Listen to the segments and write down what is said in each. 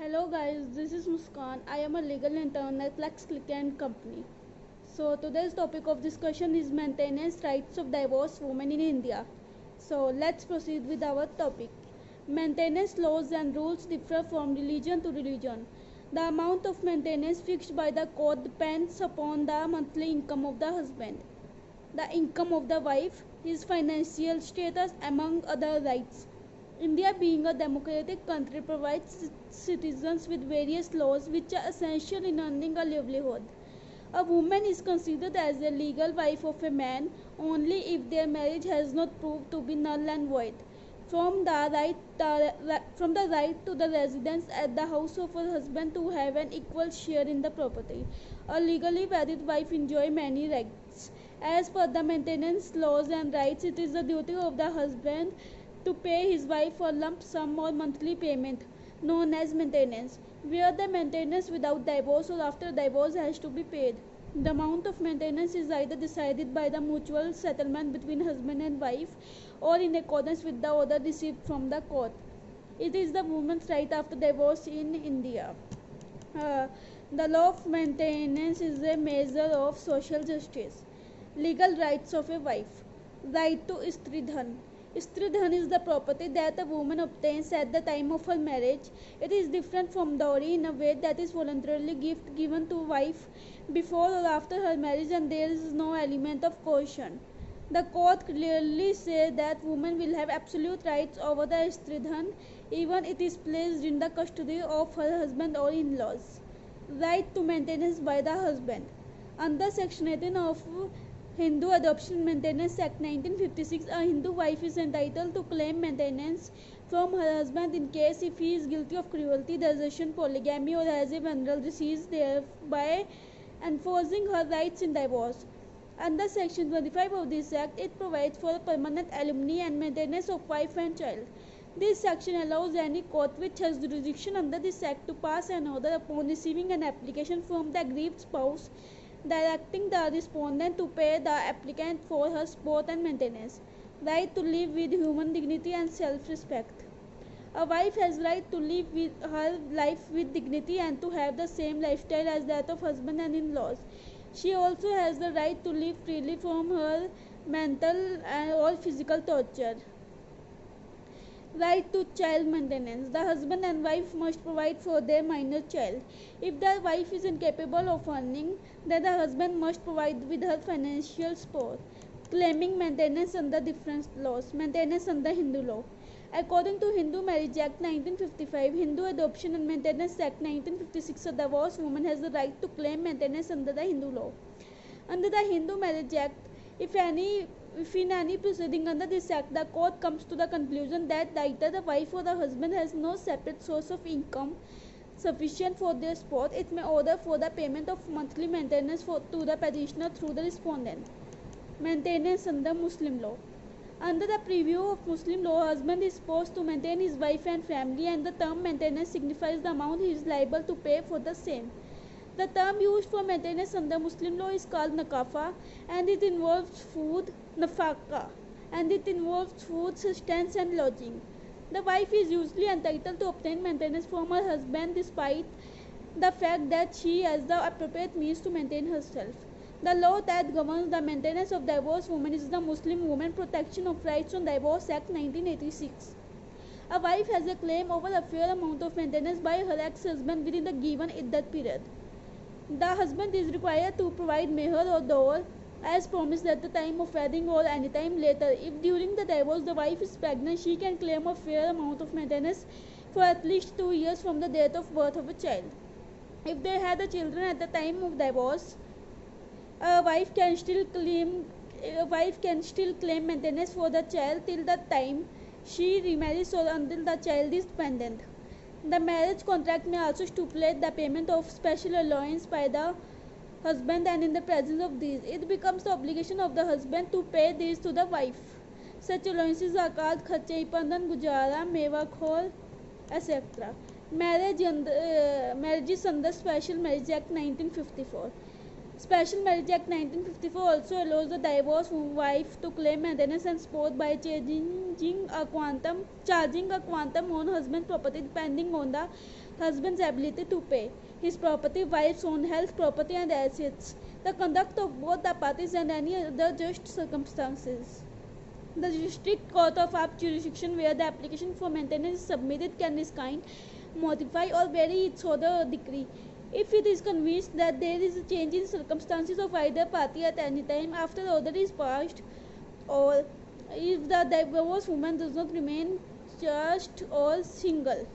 Hello guys, this is Muskan. I am a legal intern at Lex Click and Company. So today's topic of discussion is maintenance rights of divorced women in India. So let's proceed with our topic. Maintenance laws and rules differ from religion to religion. The amount of maintenance fixed by the court depends upon the monthly income of the husband, the income of the wife, his financial status, among other rights. India, being a democratic country, provides citizens with various laws which are essential in earning a livelihood. A woman is considered as a legal wife of a man only if their marriage has not proved to be null and void. From the right to the residence at the house of her husband to have an equal share in the property, a legally married wife enjoys many rights. As per the maintenance laws and rights, it is the duty of the husband to pay his wife a lump sum or monthly payment known as maintenance, where the maintenance without divorce or after divorce has to be paid. The amount of maintenance is either decided by the mutual settlement between husband and wife or in accordance with the order received from the court. It is the woman's right after divorce in India. Uh, the law of maintenance is a measure of social justice. Legal rights of a wife. Right to Stridhan. Stridhan is the property that a woman obtains at the time of her marriage. It is different from dowry in a way that is voluntarily gift given to wife before or after her marriage, and there is no element of coercion. The court clearly says that women will have absolute rights over the Stridhan even it is placed in the custody of her husband or in-laws. Right to maintenance by the husband. Under Section 18 of Hindu Adoption Maintenance Act 1956, a Hindu wife is entitled to claim maintenance from her husband in case if he is guilty of cruelty, desertion, polygamy, or has a venereal disease, thereby enforcing her rights in divorce. Under Section 25 of this Act, it provides for permanent alimony and maintenance of wife and child. This section allows any court which has jurisdiction under this Act to pass an order upon receiving an application from the aggrieved spouse directing the respondent to pay the applicant for her support and maintenance. Right to live with human dignity and self-respect. A wife has right to live with her life with dignity and to have the same lifestyle as that of husband and in-laws. She also has the right to live freely from her mental or physical torture. Right to child maintenance. The husband and wife must provide for their minor child. If the wife is incapable of earning, then the husband must provide with her financial support. Claiming maintenance under different laws. Maintenance under Hindu law. According to Hindu Marriage Act 1955, Hindu Adoption and Maintenance Act 1956, a divorced woman has the right to claim maintenance under the Hindu law. Under the Hindu Marriage Act, if in any proceeding under this act the court comes to the conclusion that either the wife or the husband has no separate source of income sufficient for their support, it may order for the payment of monthly maintenance to the petitioner through the respondent. Maintenance under Muslim law. Under the preview of Muslim law, husband is supposed to maintain his wife and family, and the term maintenance signifies the amount he is liable to pay for the same. The term used for maintenance under Muslim law is called nakafa, and it involves food, nafaka, and it involves food, sustenance, and lodging. The wife is usually entitled to obtain maintenance from her husband despite the fact that she has the appropriate means to maintain herself. The law that governs the maintenance of divorced women is the Muslim Women Protection of Rights on Divorce Act 1986. A wife has a claim over a fair amount of maintenance by her ex-husband within the given iddat period. The husband is required to provide meher or dower as promised at the time of wedding or any time later. If during the divorce the wife is pregnant, she can claim a fair amount of maintenance for at least 2 years from the date of birth of a child. If they had a children at the time of divorce, a wife can still claim maintenance for the child till the time she remarries or until the child is dependent. The marriage contract may also stipulate the payment of special allowance by the husband, and in the presence of these, it becomes the obligation of the husband to pay these to the wife. Such allowances are called kharche pandan, gujara, meva khol, etc. Marriages under Special Marriage Act 1954. Special Marriage Act 1954 also allows the divorced wife to claim maintenance and support by charging a quantum on husband's property depending on the husband's ability to pay his property, wife's own health, property and assets, the conduct of both the parties and any other just circumstances. The district court of up jurisdiction where the application for maintenance is submitted can rescind, modify or vary its order or decree if it is convinced that there is a change in circumstances of either party at any time after the order is passed, or if the divorced woman does not remain just or single.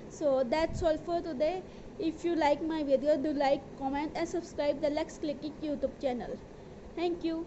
So that's all for today. If you like my video, do like, comment and subscribe the Lex Click It YouTube channel. Thank you.